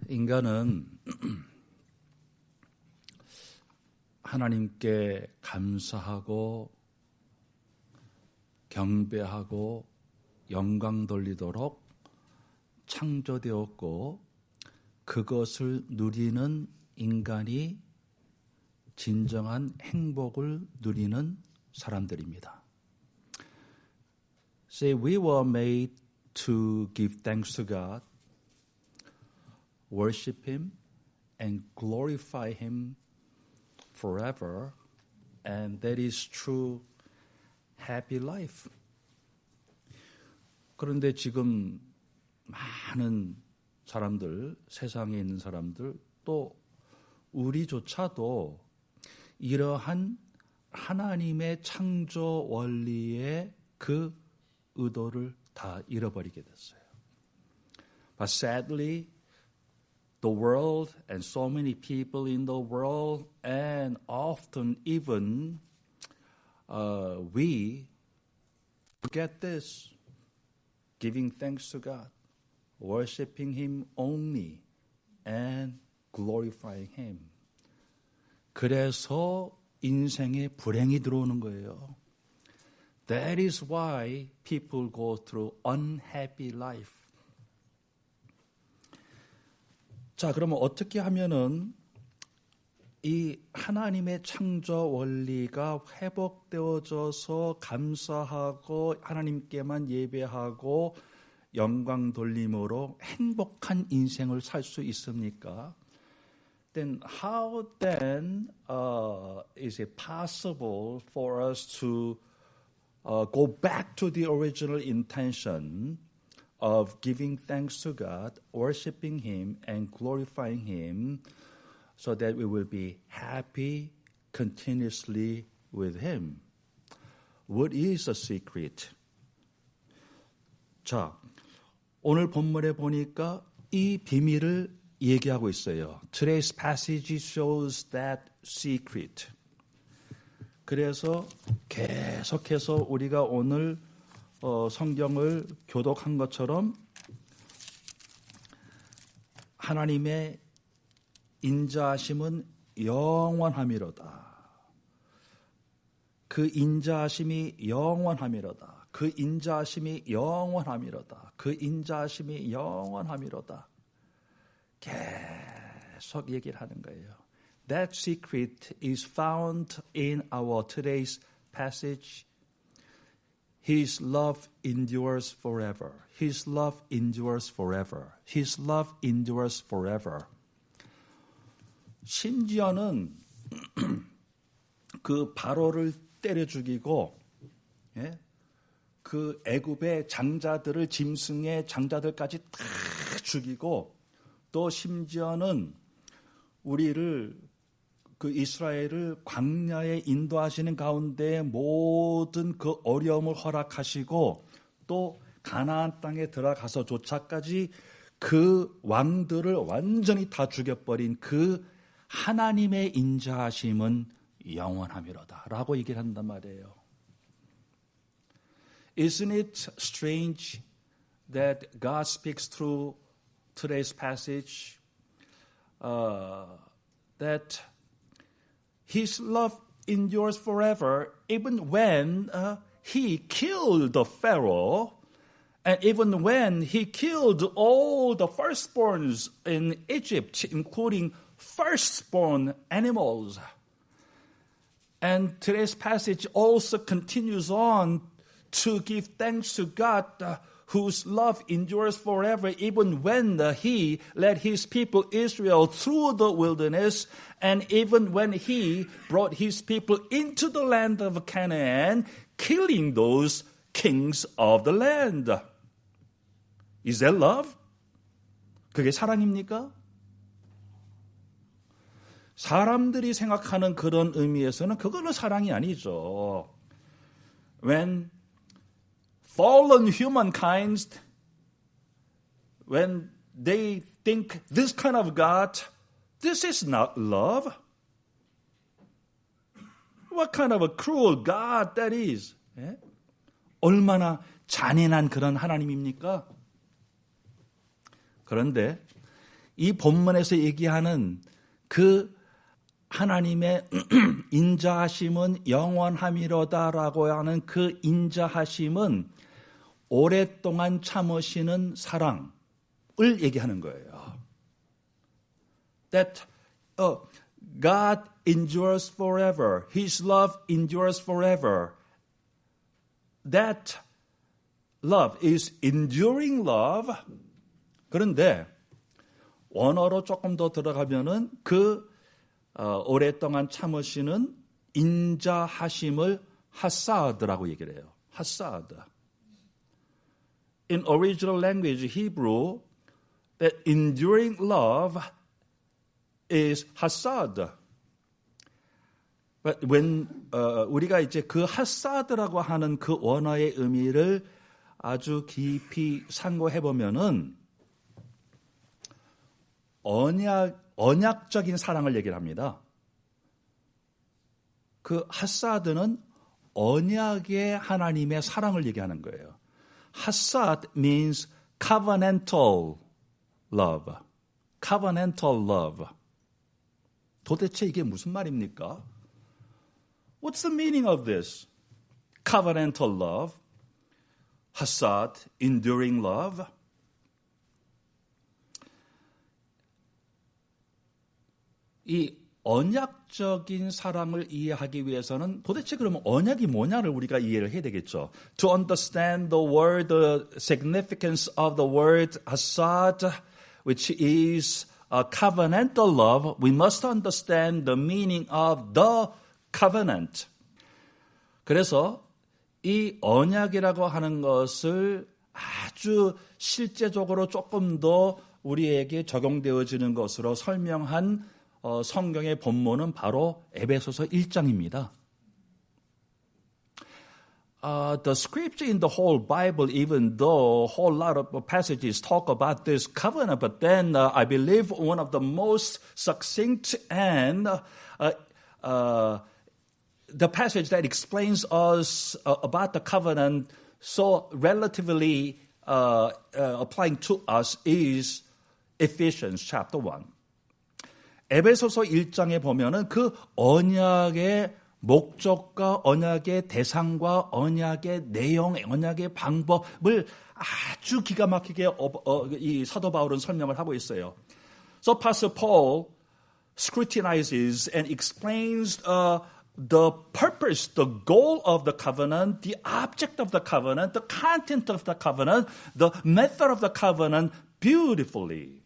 인간은 하나님께 감사하고 경배하고 영광 돌리도록 창조되었고 그것을 누리는 인간이 진정한 행복을 누리는 사람들입니다. Say, we were made to give thanks to God, worship Him, and glorify Him forever, and that is true happy life. 그런데 지금 많은 사람들, 세상에 있는 사람들, 또 우리조차도 이러한 하나님의 창조 원리의 그 의도를 다 잃어버리게 됐어요. But sadly, the world and so many people in the world and often even we forget this, giving thanks to God, worshiping Him only and glorifying Him. 그래서 인생에 불행이 들어오는 거예요. That is why people go through unhappy life. 자, 그러면 어떻게 하면은 이 하나님의 창조 원리가 회복되어져서 감사하고 하나님께만 예배하고 영광 돌림으로 행복한 인생을 살 수 있습니까? Then how then is it possible for us to go back to the original intention of giving thanks to God, worshiping Him, and glorifying Him so that we will be happy continuously with Him? What is the secret? 자, 오늘 본문에 보니까 이 비밀을 얘기하고 있어요. Today's passage shows that secret. 그래서 계속해서 우리가 오늘 성경을 교독한 것처럼 하나님의 인자하심은 영원함이로다. 그 인자하심이 영원함이로다. 그 인자하심이 영원함이로다. 그 인자하심이 영원함이로다. 계속 얘기를 하는 거예요. That secret is found in our today's passage. His love endures forever. His love endures forever. His love endures forever. 심지어는 그 바로를 때려 죽이고 그 애굽의 장자들을 짐승의 장자들까지 다 죽이고 또 심지어는 우리를 그 이스라엘을 광야에 인도하시는 가운데 모든 그 어려움을 허락하시고 또 가나안 땅에 들어가서조차까지 그 왕들을 완전히 다 죽여버린 그 하나님의 인자하심은 영원함이로다 라고 얘기를 한단 말이에요. Isn't it strange that God speaks through today's passage that His love endures forever even when He killed the Pharaoh and even when He killed all the firstborns in Egypt, including firstborn animals. And today's passage also continues on to give thanks to God whose love endures forever, even when He led His people Israel through the wilderness, and even when He brought His people into the land of Canaan, killing those kings of the land. Is that love? 그게 사랑입니까? 사람들이 생각하는 그런 의미에서는 그거는 사랑이 아니죠. When fallen humankind, when they think this kind of God, this is not love. What kind of a cruel God that is? 예? 얼마나 잔인한 그런 하나님입니까? 그런데 이 본문에서 얘기하는 그 하나님의 인자하심은 영원함이로다라고 하는 그 인자하심은 오랫동안 참으시는 사랑을 얘기하는 거예요. That God endures forever. His love endures forever. That love is enduring love. 그런데 원어로 조금 더 들어가면은 그 오랫동안 참으시는 인자하심을 하사드라고 얘기를 해요. 하사드. In original language Hebrew, that enduring love is hasad. But when 우리가 이제 그 하사드라고 하는 그 원어의 의미를 아주 깊이 상고해 보면은 언약적인 사랑을 얘기를 합니다. 그 하사드는 언약의 하나님의 사랑을 얘기하는 거예요. 하사드 means covenantal love. covenantal love. 도대체 이게 무슨 말입니까? What's the meaning of this? Covenantal love, hasad, enduring love. 이 언약적인 사랑을 이해하기 위해서는 도대체 그러면 언약이 뭐냐를 우리가 이해를 해야 되겠죠. To understand the word, the significance of the word hasad, which is a covenantal love, we must understand the meaning of the covenant. 그래서 이 언약이라고 하는 것을 아주 실제적으로 조금 더 우리에게 적용되어지는 것으로 설명한 성경의 본문은 바로 에베소서 1장입니다. The scripture in the whole Bible, even though a whole lot of passages talk about this covenant, but then I believe one of the most succinct and the passage that explains us about the covenant so relatively applying to us is Ephesians chapter 1. 에베소서 1장에 보면은 그 언약의 목적과 언약의 대상과 언약의 내용, 언약의 방법을 아주 기가 막히게 이 사도 바울은 설명을 하고 있어요. So Pastor Paul scrutinizes and explains the purpose, the goal of the covenant, the object of the covenant, the content of the covenant, the method of the covenant beautifully.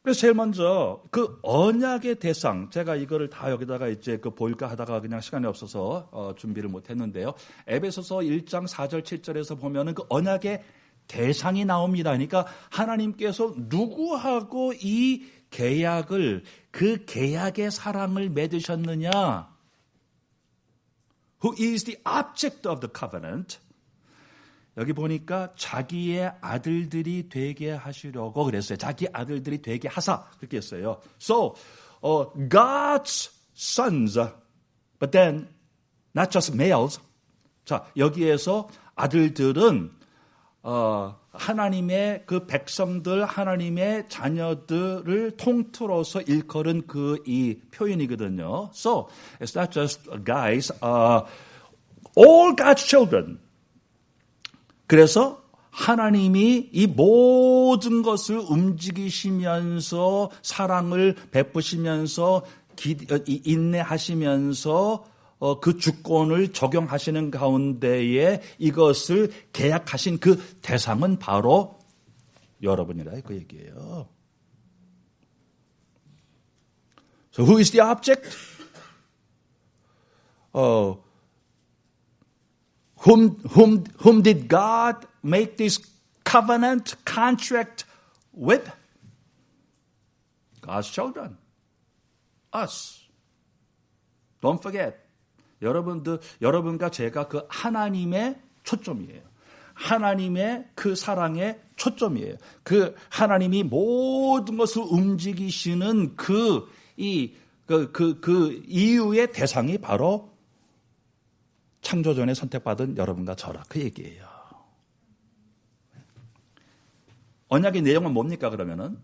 그래서 제일 먼저 그 언약의 대상, 제가 이거를 다 여기다가 이제 볼까 하다가 그냥 시간이 없어서 준비를 못 했는데요. 에베소서 1장 4절 7절에서 보면은 그 언약의 대상이 나옵니다. 그러니까 하나님께서 누구하고 이 계약을, 그 계약의 사랑을 맺으셨느냐? Who is the object of the covenant? 여기 보니까 자기의 아들들이 되게 하시려고 그랬어요. 자기 아들들이 되게 하사 그렇게 했어요. So, God's sons, but then not just males. 자, 여기에서 아들들은 하나님의 그 백성들, 하나님의 자녀들을 통틀어서 일컬은 그 이 표현이거든요. So, it's not just guys, all God's children. 그래서 하나님이 이 모든 것을 움직이시면서 사랑을 베푸시면서 인내하시면서 그 주권을 적용하시는 가운데에 이것을 계약하신 그 대상은 바로 여러분이라 그 얘기예요. So who is the object? Whom did God make this covenant contract with? God's children. Us. Don't forget. 여러분과 제가 그 하나님의 초점이에요. 하나님의 그 사랑의 초점이에요. 그 하나님이 모든 것을 움직이시는 그 이유의 대상이 바로 창조전에 선택받은 여러분과 저라 그 얘기예요. 언약의 내용은 뭡니까 그러면은?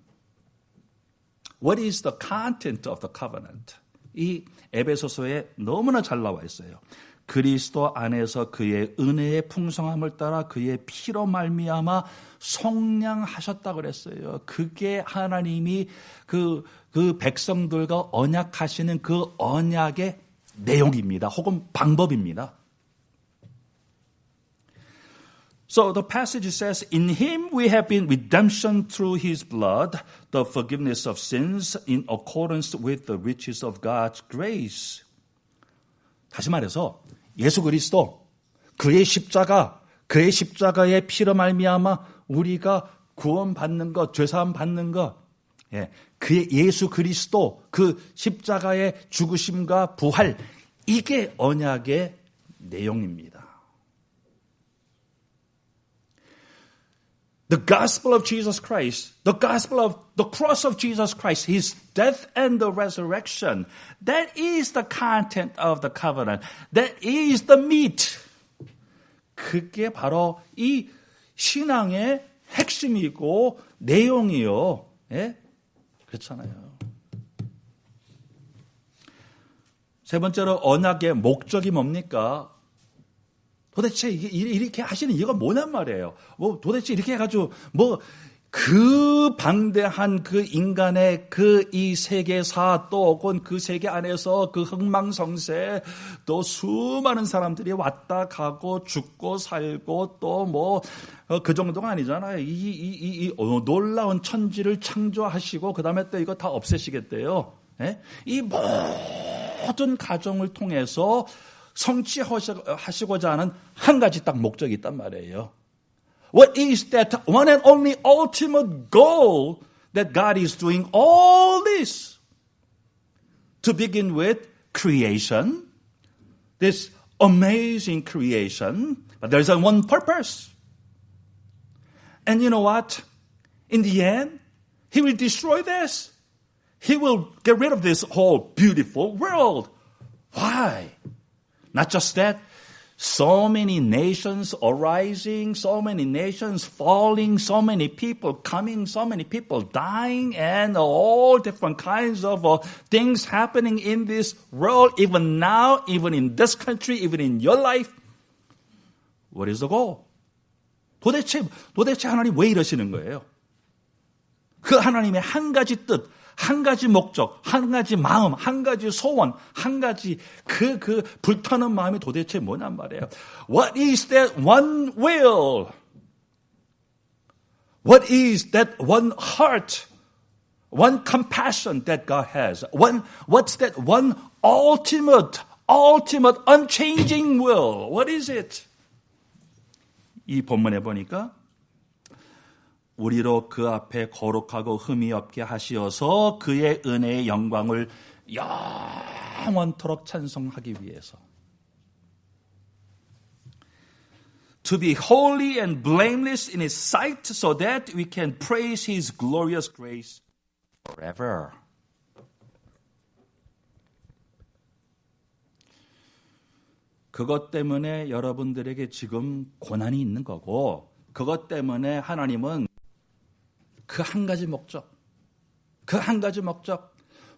What is the content of the covenant? 이 에베소서에 너무나 잘 나와 있어요. 그리스도 안에서 그의 은혜의 풍성함을 따라 그의 피로 말미암아 속량하셨다 그랬어요. 그게 하나님이 그 백성들과 언약하시는 그 언약의 내용입니다. 혹은 방법입니다. So the passage says, In him we have been redemption through his blood, the forgiveness of sins in accordance with the riches of God's grace. 다시 말해서 예수 그리스도, 그의 십자가의 피로 말미암아 우리가 구원받는 것, 죄사함 받는 것, 그의 예수 그리스도, 그 십자가의 죽으심과 부활, 이게 언약의 내용입니다. The gospel of Jesus Christ, the gospel of the cross of Jesus Christ, his death and the resurrection, that is the content of the covenant. That is the meat. 그게 바로 이 신앙의 핵심이고 내용이요. 예? 그렇잖아요. 세 번째로 언약의 목적이 뭡니까? 도대체 이렇게 하시는 이유가 뭐냔 말이에요. 도대체 이렇게 해가지고 그 방대한 그 인간의 이 세계사 또 혹은 그 세계 안에서 그 흥망성쇠 또 수많은 사람들이 왔다 가고 죽고 살고 또 그 정도가 아니잖아요. 이 놀라운 천지를 창조하시고 그 다음에 또 이거 다 없애시겠대요. 예? 이 모든 과정을 통해서 성취하시고자 하는 한 가지 딱 목적이 있단 말이에요. What is that one and only ultimate goal that God is doing all this? To begin with, creation, this amazing creation, but there's one purpose. And you know what? In the end, He will destroy this. He will get rid of this whole beautiful world. Why? Not just that, so many nations arising, so many nations falling, so many people coming, so many people dying, and all different kinds of things happening in this world, even now, even in this country, even in your life. What is the goal? 도대체 하나님 왜 이러시는 거예요? 그 하나님의 한 가지 뜻, 한 가지 목적, 한 가지 마음, 한 가지 소원, 한 가지 그 불타는 마음이 도대체 뭐냔 말이에요. What is that one will? What is that one heart? One compassion that God has? What's that one ultimate, unchanging will? What is it? 이 본문에 보니까 우리로 그 앞에 거룩하고 흠이 없게 하시어서 그의 은혜의 영광을 영원토록 찬송하기 위해서. To be holy and blameless in His sight so that we can praise His glorious grace forever. 그것 때문에 여러분들에게 지금 고난이 있는 거고 그것 때문에 하나님은 그 한 가지 목적,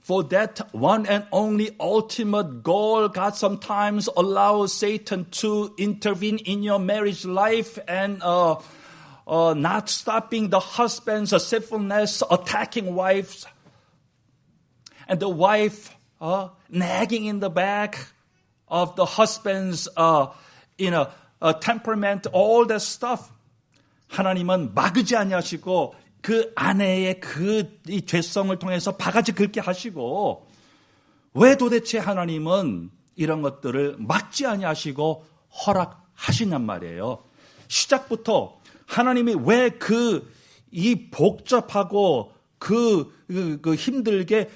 for that one and only ultimate goal, God sometimes allows Satan to intervene in your marriage life and not stopping the husband's sinfulness, attacking wives, and the wife nagging in the back of the husband's temperament, all that stuff. 하나님은 막으지 아니하시고 그 아내의 이 죄성을 통해서 바가지 긁게 하시고 왜 도대체 하나님은 이런 것들을 막지 아니하시고 허락하시냔 말이에요. 시작부터 하나님이 왜 이 복잡하고 힘들게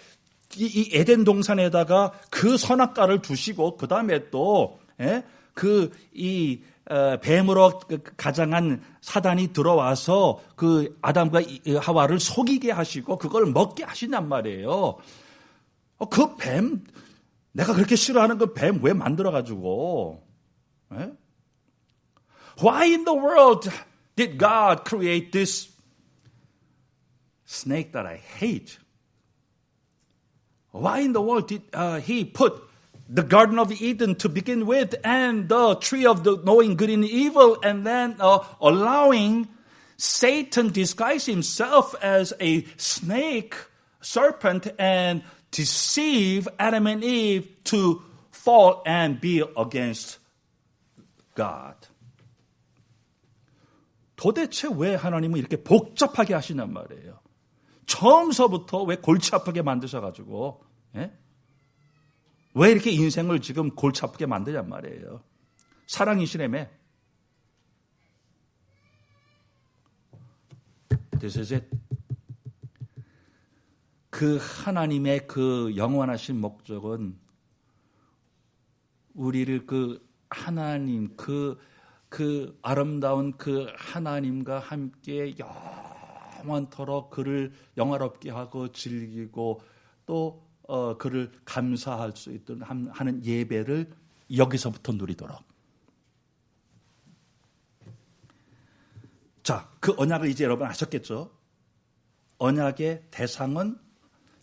이 에덴 동산에다가 그 선악과를 두시고 그 다음에 또 뱀으로 가장한 사단이 들어와서 그 아담과 하와를 속이게 하시고 그걸 먹게 하신단 말이에요. 그 뱀, 내가 그렇게 싫어하는 그 뱀 왜 만들어가지고? Why in the world did God create this snake that I hate. Why in the world did he put the Garden of Eden to begin with and the tree of the knowing good and evil, and then allowing Satan disguise himself as a snake, serpent, and deceive Adam and Eve to fall and be against God. 도대체 왜 하나님은 이렇게 복잡하게 하시냔 말이에요. 처음서부터 왜 골치 아프게 만드셔가지고, 예? 왜 이렇게 인생을 지금 골치 아프게 만드냔 말이에요. 사랑이시라며. This is it. 그 하나님의 그 영원하신 목적은 우리를 그 하나님, 그 아름다운 그 하나님과 함께 영원토록 그를 영화롭게 하고 즐기고 또 그를 감사할 수 있도록 하는 예배를 여기서부터 누리도록. 자, 그 언약을 이제 여러분 아셨겠죠? 언약의 대상은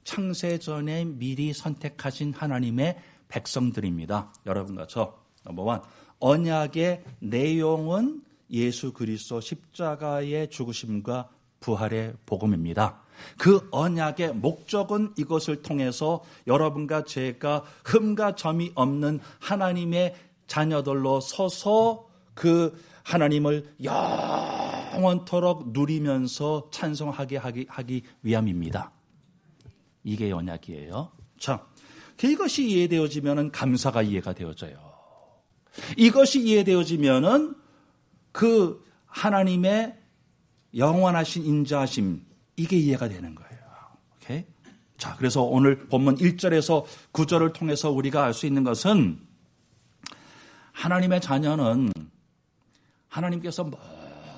창세전에 미리 선택하신 하나님의 백성들입니다. 여러분과 저. 넘버 1. 언약의 내용은 예수 그리스도 십자가의 죽으심과 부활의 복음입니다. 그 언약의 목적은 이것을 통해서 여러분과 제가 흠과 점이 없는 하나님의 자녀들로 서서 그 하나님을 영원토록 누리면서 찬송하게 하기 위함입니다. 이게 언약이에요. 자, 이것이 이해되어지면 감사가 이해가 되어져요. 이것이 이해되어지면 그 하나님의 영원하신 인자하심, 이게 이해가 되는 거예요. 오케이? 자, 그래서 오늘 본문 1절에서 9절을 통해서 우리가 알 수 있는 것은 하나님의 자녀는 하나님께서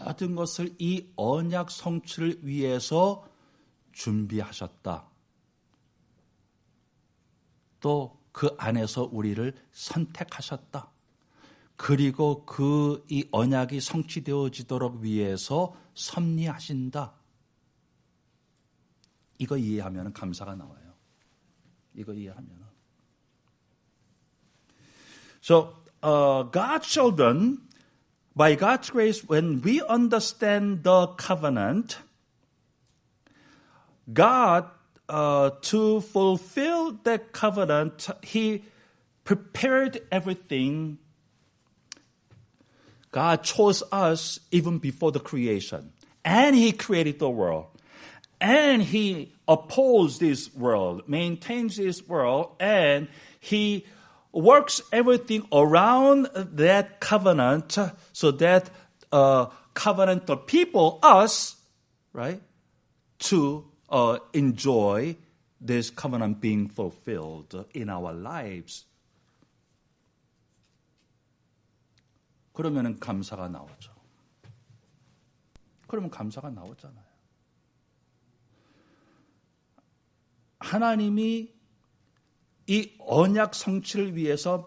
모든 것을 이 언약 성취를 위해서 준비하셨다. 또 그 안에서 우리를 선택하셨다. 그리고 이 언약이 성취되어지도록 위해서 섭리하신다. 이거 이해하면 감사가 나와요. 이거 이해하면. So, God's children, by God's grace, when we understand the covenant, God, to fulfill that covenant, He prepared everything. God chose us even before the creation. And He created the world. And He upholds this world, maintains this world, and He works everything around that covenant so that covenant the people, us, right, to enjoy this covenant being fulfilled in our lives. 그러면 감사가 나오죠. 그러면 감사가 나오잖아요. 하나님이 이 언약 성취를 위해서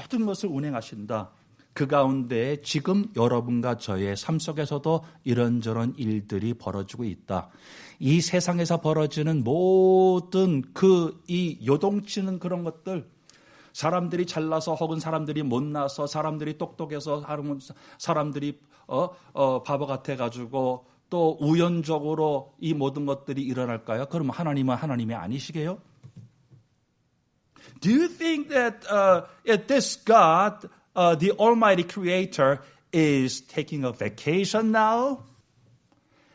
모든 것을 운행하신다. 그 가운데 지금 여러분과 저의 삶 속에서도 이런저런 일들이 벌어지고 있다. 이 세상에서 벌어지는 모든 이 요동치는 그런 것들, 사람들이 잘나서 혹은 사람들이 못나서, 사람들이 똑똑해서 사람들이 바보 같아가지고 또 우연적으로 이 모든 것들이 일어날까요? 그럼 하나님은 하나님이 아니시게요? Do you think that this God, the Almighty Creator, is taking a vacation now?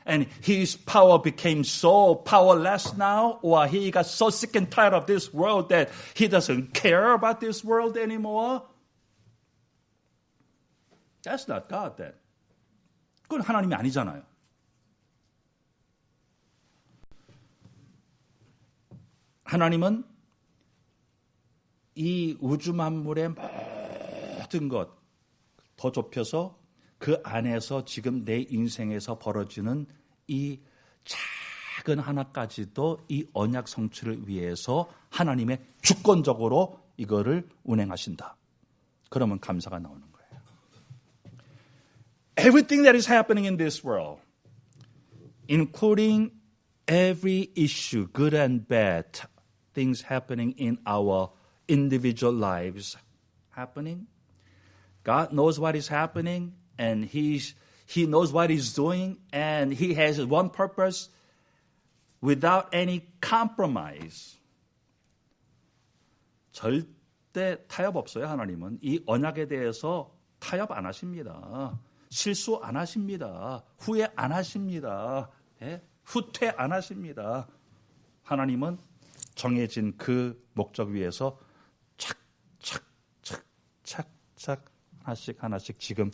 And His power became so powerless now? Or He got so sick and tired of this world that He doesn't care about this world anymore? That's not God then. 그건 하나님이 아니잖아요. 하나님은 이 우주 만물의 모든 것 더 좁혀서 그 안에서 지금 내 인생에서 벌어지는 이 작은 하나까지도 이 언약 성취를 위해서 하나님의 주권적으로 이거를 운행하신다. 그러면 감사가 나오는 거예요. Everything that is happening in this world, including every issue, good and bad, things happening in our individual lives happening. God knows what is happening, and He knows what He's doing, and He has one purpose without any compromise. 절대 타협 없어요, 하나님은. 이 언약에 대해서 타협 안 하십니다. 실수 안 하십니다. 후회 안 하십니다. 예? 후퇴 안 하십니다. 하나님은 정해진 그 목적 위에서 착착착착착 하나씩 지금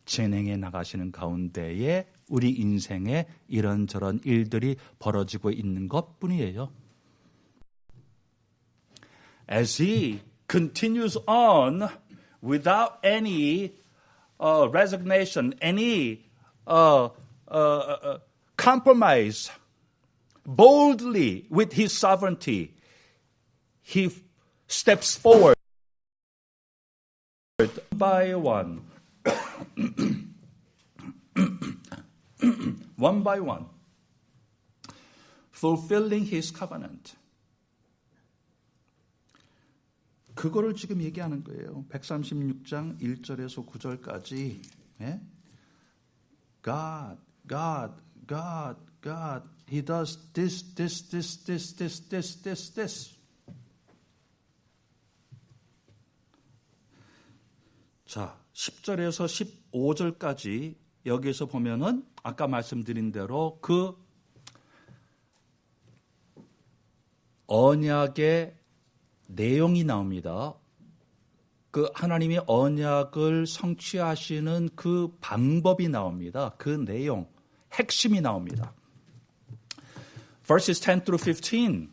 진행해 나가시는 가운데에 우리 인생에 이런저런 일들이 벌어지고 있는 것뿐이에요. As He continues on without any resignation, any compromise, boldly with His sovereignty, He steps forward by one, one by one, fulfilling His covenant. 그거를 지금 얘기하는 거예요. 136장 1절에서 9절까지. 예? God, God, God, God. He does this. 자, 10절에서 15절까지 여기에서 보면은 아까 말씀드린 대로 그 언약의 내용이 나옵니다. 그 하나님의 언약을 성취하시는 그 방법이 나옵니다. 그 내용, 핵심이 나옵니다. Verses 10 through 15,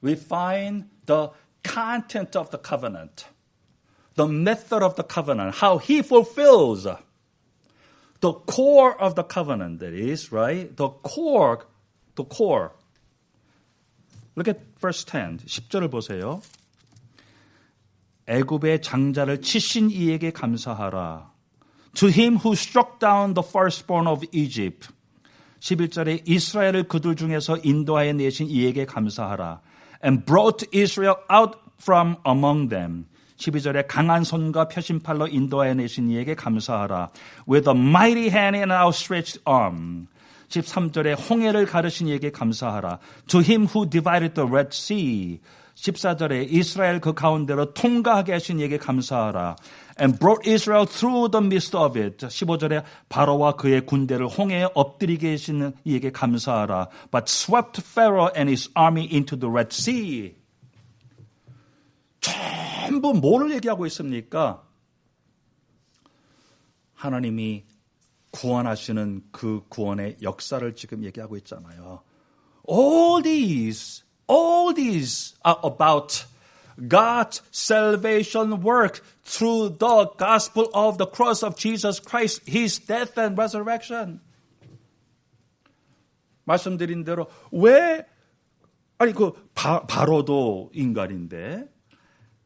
we find the content of the covenant, the method of the covenant, how He fulfills the core of the covenant, that is, right? The core. Look at verse 10. 10절을 보세요. 애굽의 장자를 치신 이에게 감사하라. To him who struck down the firstborn of Egypt. 11절에 이스라엘을 그들 중에서 인도하여 내신 이에게 감사하라. And brought Israel out from among them. 12절에 강한 손과 표심팔로 인도하여 내신 이에게 감사하라. With a mighty hand and outstretched arm. 13절에 홍해를 가르신 이에게 감사하라. To him who divided the Red Sea. 14절에 이스라엘 그 가운데로 통과하게 하신 이에게 감사하라. And brought Israel through the midst of it. 15절에 바로와 그의 군대를 홍해에 엎드리게 하시는 이에게 감사하라. But swept Pharaoh and his army into the Red Sea. 전부 뭐를 얘기하고 있습니까? 하나님이 구원하시는 그 구원의 역사를 지금 얘기하고 있잖아요. All these are about God's salvation work through the gospel of the cross of Jesus Christ, His death and resurrection. 말씀드린 대로 바로도 인간인데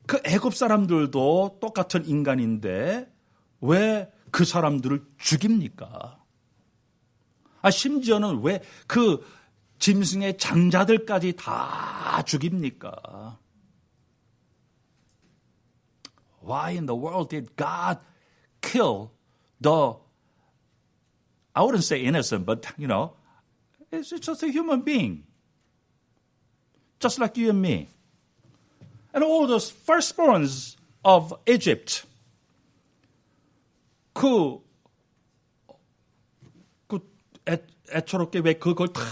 그 애굽 사람들도 똑같은 인간인데 왜 그 사람들을 죽입니까? 심지어는 왜 그 짐승의 장자들까지 다 죽입니까? Why in the world did God kill I wouldn't say innocent, but it's just a human being. Just like you and me. And all those firstborns of Egypt. 애초롭게 왜 그걸 다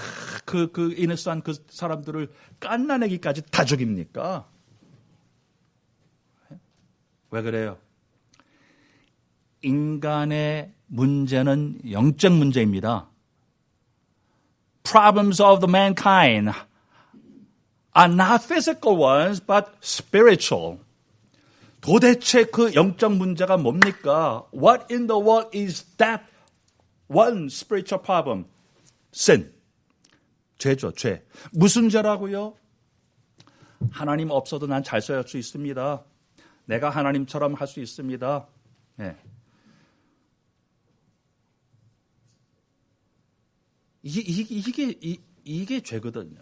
그 이너스한 그 사람들을 깐나내기까지 다 죽입니까? 왜 그래요? 인간의 문제는 영적 문제입니다. Problems of the mankind are not physical ones, but spiritual. 도대체 그 영적 문제가 뭡니까? What in the world is that one spiritual problem? Sin. 죄죠, 죄. 무슨 죄라고요? 하나님 없어도 난 잘 살 수 있습니다. 내가 하나님처럼 할 수 있습니다. 네. 이게 죄거든요.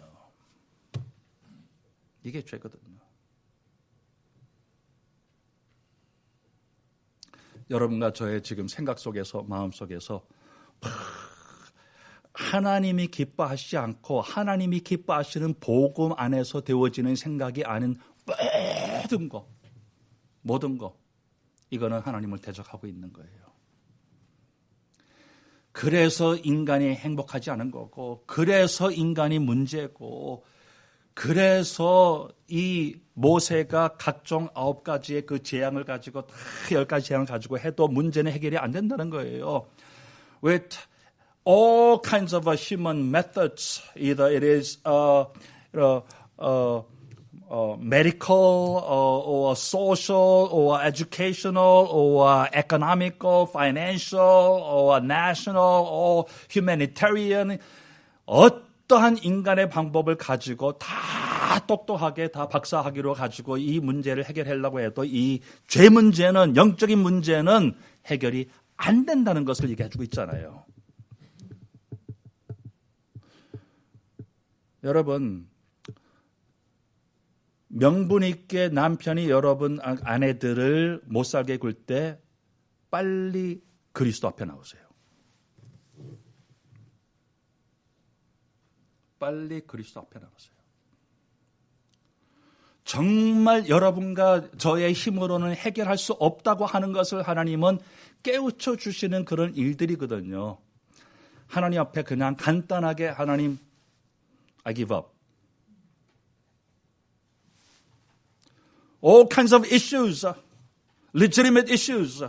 이게 죄거든요. 여러분과 저의 지금 생각 속에서, 마음 속에서 하나님이 기뻐하시지 않고 하나님이 기뻐하시는 복음 안에서 되어지는 생각이 아닌 모든 거 이거는 하나님을 대적하고 있는 거예요. 그래서 인간이 행복하지 않은 거고, 그래서 인간이 문제고, 그래서 이 모세가 각종 9가지의 그 재앙을 가지고 다 10가지 재앙을 가지고 해도 문제는 해결이 안 된다는 거예요. With all kinds of human methods, either it is medical or social or educational or economical, financial or national or humanitarian, 어떠한 인간의 방법을 가지고 다 똑똑하게 다 박사학위로 가지고 이 문제를 해결하려고 해도 이 죄 문제는, 영적인 문제는 해결이 안 된다는 것을 얘기해주고 있잖아요. 여러분, 명분 있게 남편이 여러분 아내들을 못 살게 굴 때 빨리 그리스도 앞에 나오세요. 빨리 그리스도 앞에 나오세요. 정말 여러분과 저의 힘으로는 해결할 수 없다고 하는 것을 하나님은 깨우쳐 주시는 그런 일들이거든요. 하나님 앞에 그냥 간단하게 하나님, I give up. All kinds of issues, legitimate issues,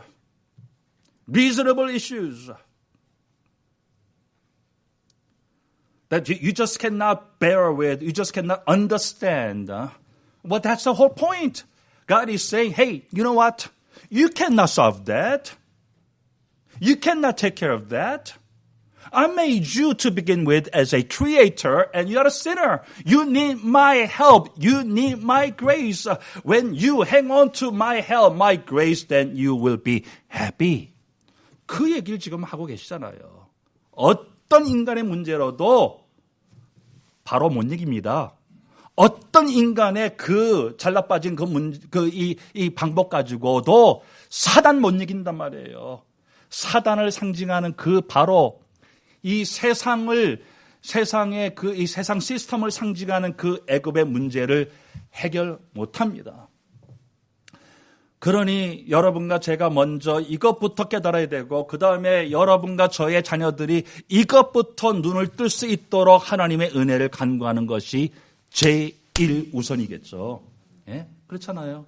reasonable issues that you just cannot bear with, you just cannot understand. Well, that's the whole point. God is saying, hey, you know what? You cannot solve that. You cannot take care of that. I made you to begin with as a creator, and you're a sinner. You need my help. You need my grace. When you hang on to my help, my grace, then you will be happy. 그 얘기를 지금 하고 계시잖아요. 어떤 인간의 문제로도 바로 못 이깁니다. 어떤 인간의 그 잘나빠진 이 방법 가지고도 사단 못 이긴단 말이에요. 사단을 상징하는 그 바로 이 세상의 이 세상 시스템을 상징하는 그 애굽의 문제를 해결 못합니다. 그러니 여러분과 제가 먼저 이것부터 깨달아야 되고, 그 다음에 여러분과 저의 자녀들이 이것부터 눈을 뜰 수 있도록 하나님의 은혜를 간구하는 것이 제일 우선이겠죠. 예? 그렇잖아요.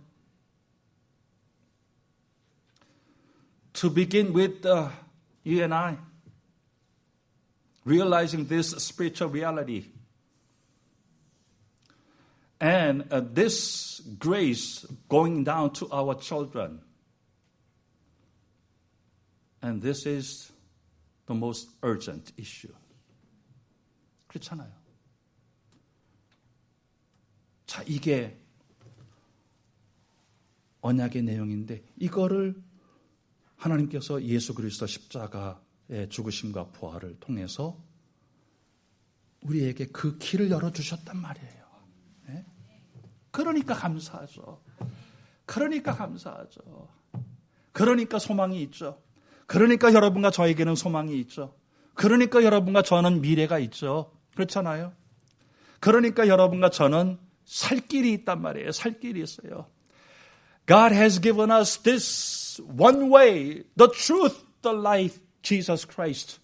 To begin with you and I. Realizing this spiritual reality. And this grace going down to our children. And this is the most urgent issue. 그렇잖아요. 자, 이게 언약의 내용인데 이거를 하나님께서 예수 그리스도 십자가의 죽으심과 부활을 통해서 우리에게 그 길을 열어주셨단 말이에요. 네? 그러니까 감사하죠. 그러니까 감사하죠. 그러니까 소망이 있죠. 그러니까 여러분과 저에게는 소망이 있죠. 그러니까 여러분과 저는 미래가 있죠. 그렇잖아요. 그러니까 여러분과 저는 살 길이 있단 말이에요. 살 길이 있어요. God has given us this one way, the truth, the life, Jesus Christ.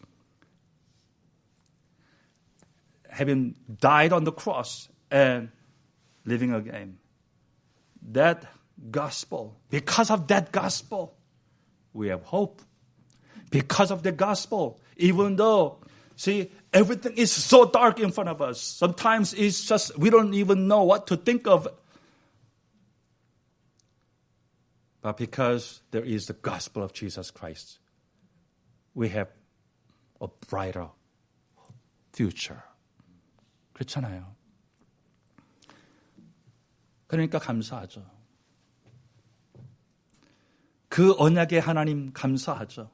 Having died on the cross and living again. That gospel, because of that gospel, we have hope. Because of the gospel, even though, see, everything is so dark in front of us. Sometimes it's just, we don't even know what to think of. But because there is the gospel of Jesus Christ, we have a brighter future. 그렇잖아요. 그러니까 감사하죠. 그 언약의 하나님 감사하죠.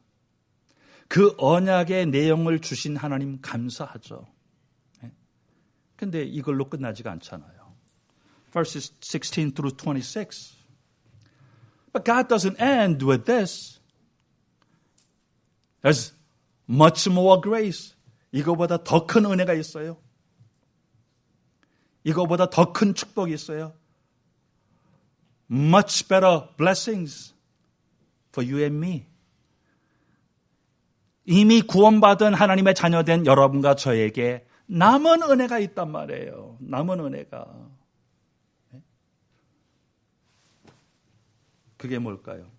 그 언약의 내용을 주신 하나님 감사하죠. 근데 이걸로 끝나지가 않잖아요. Verses 16 through 26. But God doesn't end with this. There's much more grace. 이거보다 더 큰 은혜가 있어요. 이거보다 더 큰 축복이 있어요. Much better blessings for you and me. 이미 구원받은 하나님의 자녀된 여러분과 저에게 남은 은혜가 있단 말이에요. 남은 은혜가. 그게 뭘까요?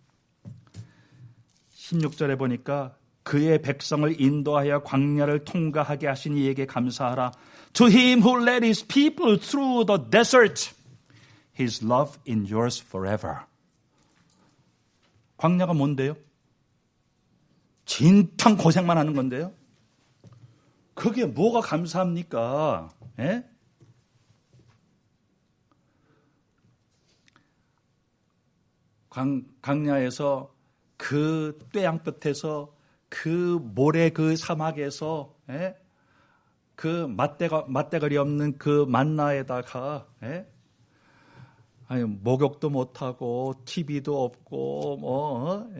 16절에 보니까 그의 백성을 인도하여 광야를 통과하게 하신 이에게 감사하라. To him who led his people through the desert, his love endures forever. 광야가 뭔데요? 진탕 고생만 하는 건데요. 그게 뭐가 감사합니까? 예? 광야에서 그 떼양볕에서 그 모래 그 사막에서 그 맞대가리 없는 그 만나에다가 아니 목욕도 못하고 TV도 없고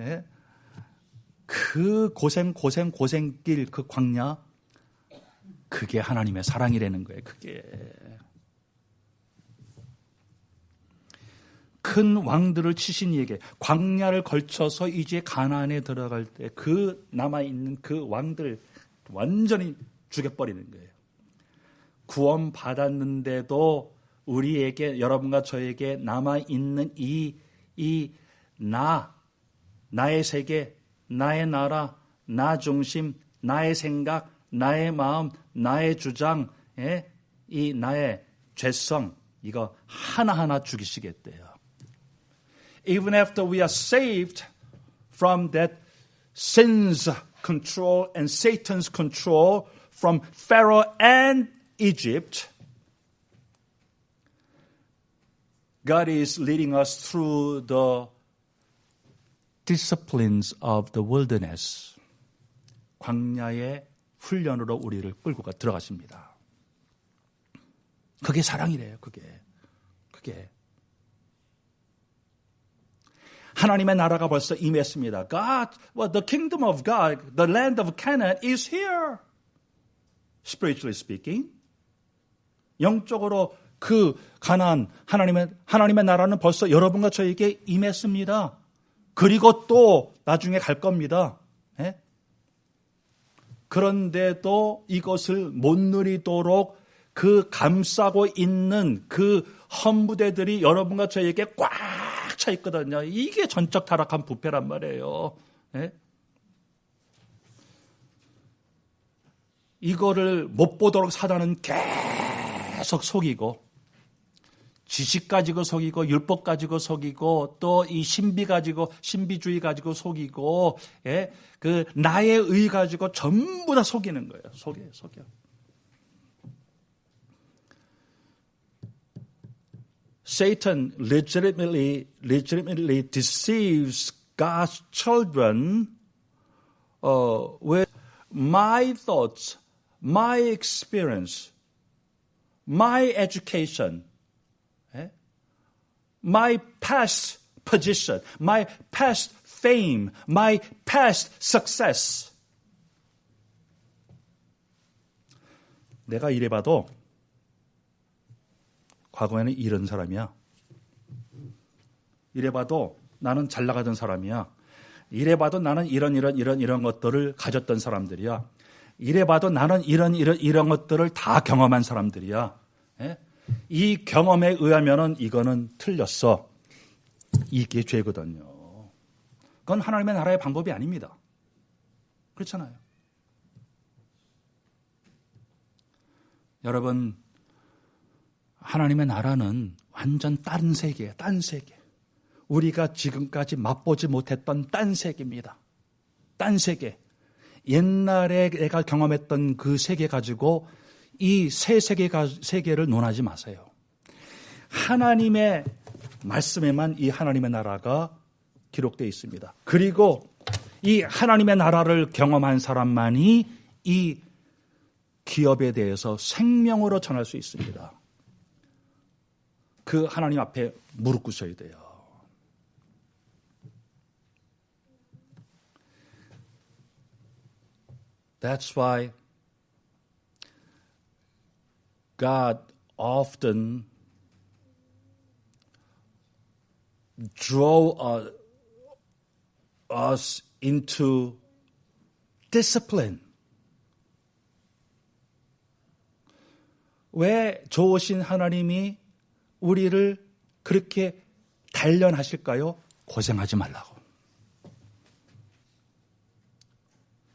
그 고생길 그 광야 그게 하나님의 사랑이라는 거예요. 그게 큰 왕들을 치신 이에게 광야를 걸쳐서 이제 가나안에 들어갈 때 그 남아있는 그 왕들 완전히 죽여버리는 거예요. 구원 받았는데도 우리에게 여러분과 저에게 남아있는 나의 세계, 나의 나라, 나 중심, 나의 생각, 나의 마음, 나의 주장, 이 나의 죄성 이거 하나하나 죽이시겠대요. Even after we are saved from that sin's control and Satan's control from Pharaoh and Egypt, God is leading us through the disciplines of the wilderness. 광야의 훈련으로 우리를 끌고 들어가십니다. 그게 사랑이래요. 그게. 하나님의 나라가 벌써 임했습니다. the kingdom of God, the land of Canaan is here. Spiritually speaking. 영적으로 그 가나안, 하나님의 나라는 벌써 여러분과 저에게 임했습니다. 그리고 또 나중에 갈 겁니다. 그런데도 이것을 못 누리도록 그 감싸고 있는 그 헌부대들이 여러분과 저에게 꽉 차 있거든요. 이게 전적 타락한 부패란 말이에요. 이거를 못 보도록 사단은 계속 속이고 지식 가지고 속이고 율법 가지고 속이고 또 이 신비주의 가지고 속이고 그 나의 의 가지고 전부 다 속이는 거예요. 속여. Satan legitimately deceives God's children with my thoughts, my experience, my education, my past position, my past fame, my past success. 내가 이래봐도 과거에는 이런 사람이야. 이래봐도 나는 잘 나가던 사람이야. 이래봐도 나는 이런 것들을 가졌던 사람들이야. 이래봐도 나는 이런 것들을 다 경험한 사람들이야. 이 경험에 의하면은 이거는 틀렸어. 이게 죄거든요. 그건 하나님의 나라의 방법이 아닙니다. 그렇잖아요. 여러분, 하나님의 나라는 완전 딴 세계예요. 딴 세계. 우리가 지금까지 맛보지 못했던 딴 세계입니다. 딴 세계. 옛날에 내가 경험했던 그 세계 가지고 이 새 세계를 논하지 마세요. 하나님의 말씀에만 이 하나님의 나라가 기록되어 있습니다. 그리고 이 하나님의 나라를 경험한 사람만이 이 기업에 대해서 생명으로 전할 수 있습니다. 그 하나님 앞에 무릎 꿇으셔야 돼요. That's why God often draw us into discipline. 왜 좋으신 하나님이 우리를 그렇게 단련하실까요? 고생하지 말라고.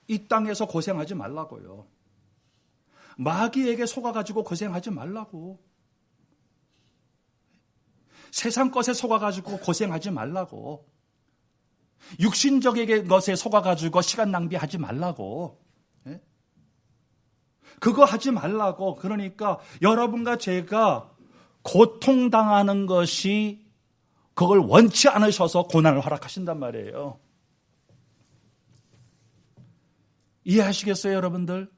이 땅에서 고생하지 말라고요. 마귀에게 속아가지고 고생하지 말라고. 세상 것에 속아가지고 고생하지 말라고. 육신적인 것에 속아가지고 시간 낭비하지 말라고. 그거 하지 말라고. 그러니까 여러분과 제가 고통당하는 것이 그걸 원치 않으셔서 고난을 허락하신단 말이에요. 이해하시겠어요, 여러분들?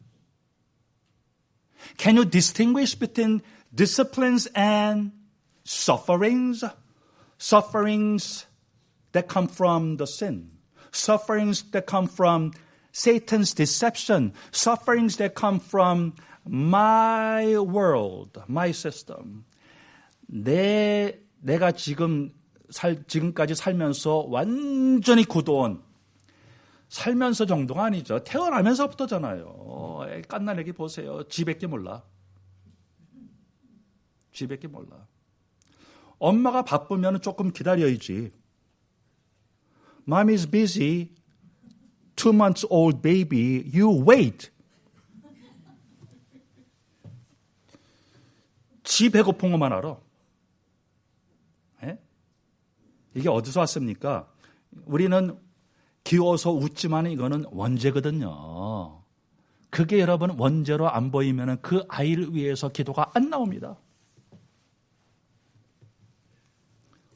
Can you distinguish between disciplines and sufferings? Sufferings that come from the sin. Sufferings that come from Satan's deception. Sufferings that come from my world, my system. 내가 지금까지 살면서 완전히 굳어온 살면서 정도가 아니죠. 태어나면서부터잖아요. 깐난애기 보세요. 지밖에 몰라. 지밖에 몰라. 엄마가 바쁘면 조금 기다려야지. Mom is busy. 2 months old baby. You wait. 지 배고픈 것만 알아. 에? 이게 어디서 왔습니까? 우리는 귀여워서 웃지만 이거는 원죄거든요. 그게 여러분 원죄로 안 보이면 그 아이를 위해서 기도가 안 나옵니다.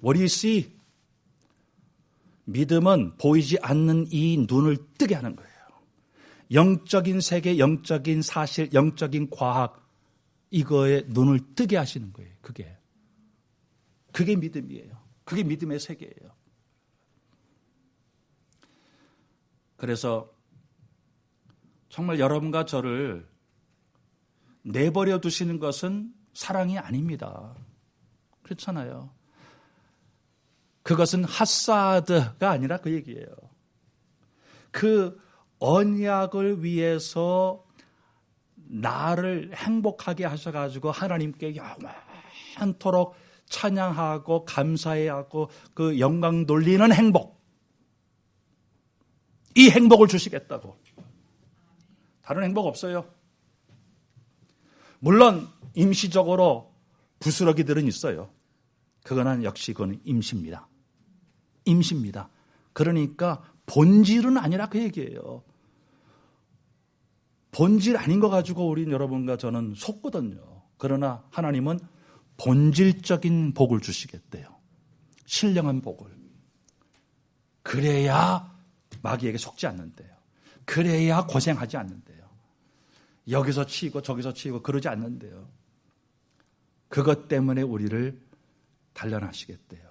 What do you see? 믿음은 보이지 않는 이 눈을 뜨게 하는 거예요. 영적인 세계, 영적인 사실, 영적인 과학 이거에 눈을 뜨게 하시는 거예요. 그게 믿음이에요. 그게 믿음의 세계예요. 그래서 정말 여러분과 저를 내버려 두시는 것은 사랑이 아닙니다. 그렇잖아요. 그것은 핫사드가 아니라 그 얘기예요. 그 언약을 위해서 나를 행복하게 하셔가지고 하나님께 영원토록 찬양하고 감사해야 하고 그 영광 돌리는 행복. 이 행복을 주시겠다고. 다른 행복 없어요. 물론 임시적으로 부스러기들은 있어요. 그거는 역시 그건 임시입니다. 임시입니다. 그러니까 본질은 아니라 그 얘기예요. 본질 아닌 거 가지고 우리 여러분과 저는 속거든요. 그러나 하나님은 본질적인 복을 주시겠대요. 신령한 복을. 그래야 마귀에게 속지 않는데요. 그래야 고생하지 않는데요. 여기서 치이고 저기서 치이고 그러지 않는데요. 그것 때문에 우리를 단련하시겠대요.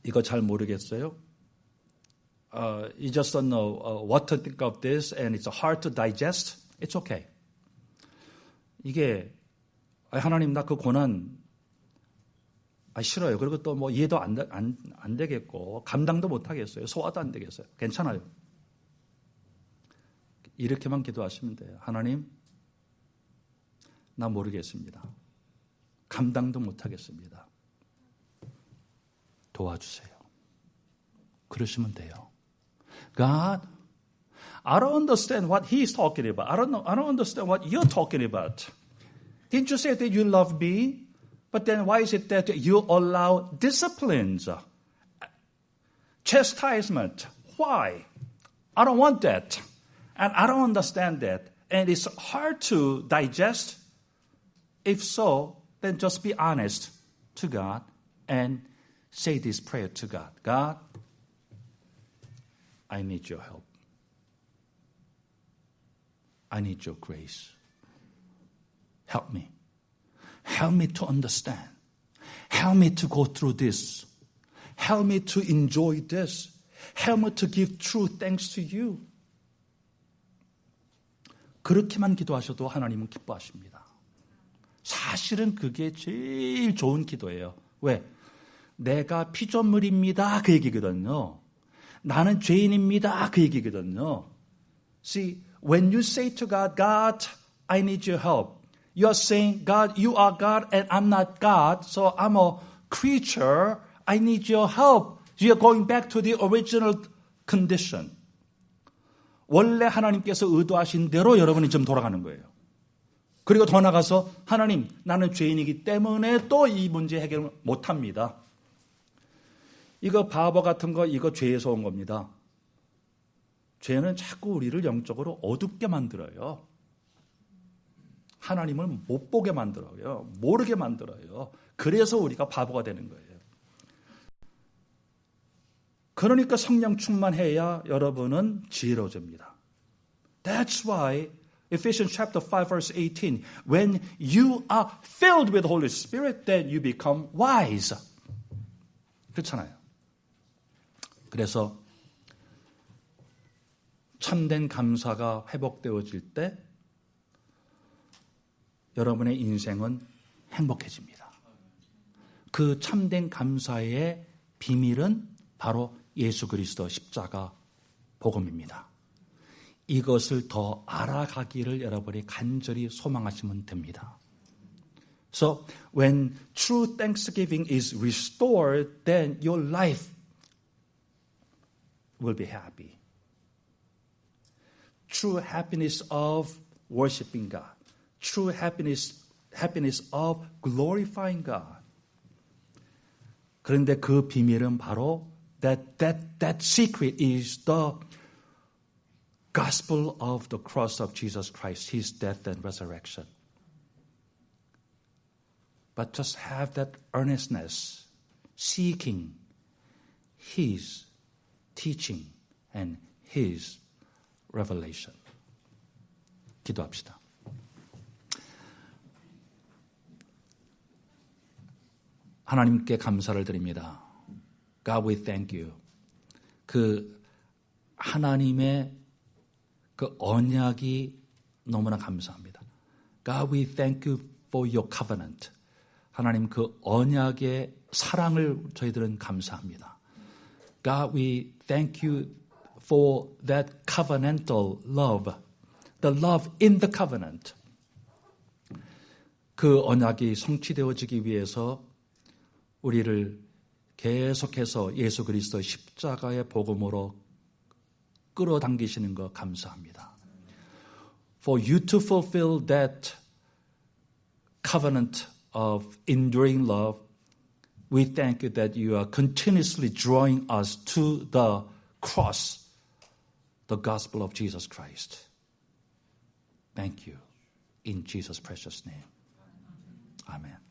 이거 잘 모르겠어요? You just don't know what to think of this and it's hard to digest. It's okay. 이게 하나님 나 그 고난 싫어요. 그리고 또 뭐 이해도 안 되겠고 감당도 못 하겠어요. 소화도 안 되겠어요. 괜찮아요. 이렇게만 기도하시면 돼요. 하나님 나 모르겠습니다. 감당도 못 하겠습니다. 도와주세요. 그러시면 돼요. God, I don't understand what he's talking about. I don't understand what you're talking about. Didn't you say that you love me? But then why is it that you allow disciplines, chastisement? Why? I don't want that. And I don't understand that. And it's hard to digest. If so, then just be honest to God and say this prayer to God. God, I need your help. I need your grace. Help me. Help me to understand. Help me to go through this. Help me to enjoy this. Help me to give true thanks to you. 그렇게만 기도하셔도 하나님은 기뻐하십니다. 사실은 그게 제일 좋은 기도예요. 왜? 내가 피조물입니다. 그 얘기거든요. 나는 죄인입니다. 그 얘기거든요. See, when you say to God, God, I need your help. You are saying, God, you are God and I'm not God. So I'm a creature. I need your help. You are going back to the original condition. 원래 하나님께서 의도하신 대로 여러분이 지금 돌아가는 거예요. 그리고 더 나가서 하나님, 나는 죄인이기 때문에 또 이 문제 해결을 못합니다. 이거 바보 같은 거 이거 죄에서 온 겁니다. 죄는 자꾸 우리를 영적으로 어둡게 만들어요. 하나님을 못 보게 만들어요. 모르게 만들어요. 그래서 우리가 바보가 되는 거예요. 그러니까 성령 충만해야 여러분은 지혜로워집니다. That's why Ephesians chapter 5 verse 18, when you are filled with the Holy Spirit, then you become wise. 그렇잖아요. 그래서 참된 감사가 회복되어질 때 여러분의 인생은 행복해집니다. 그 참된 감사의 비밀은 바로 예수 그리스도 십자가 복음입니다. 이것을 더 알아가기를 여러분이 간절히 소망하시면 됩니다. So when true thanksgiving is restored, then your life will be happy. True happiness of worshiping God. True happiness of glorifying God. 그런데 그 비밀은 바로 that secret is the gospel of the cross of Jesus Christ, His death and resurrection. But just have that earnestness, seeking His teaching and His revelation. 기도합시다. 하나님께 감사를 드립니다. God, we thank you. 그 하나님의 그 언약이 너무나 감사합니다. God, we thank you for your covenant. 하나님 그 언약의 사랑을 저희들은 감사합니다. God, we thank you for that covenantal love. The love in the covenant. 그 언약이 성취되어지기 위해서 우리를 계속해서 예수 그리스도의 십자가의 복음으로 끌어당기시는 것 감사합니다. For you to fulfill that covenant of enduring love, we thank you that you are continuously drawing us to the cross, the gospel of Jesus Christ. Thank you. In Jesus' precious name. Amen.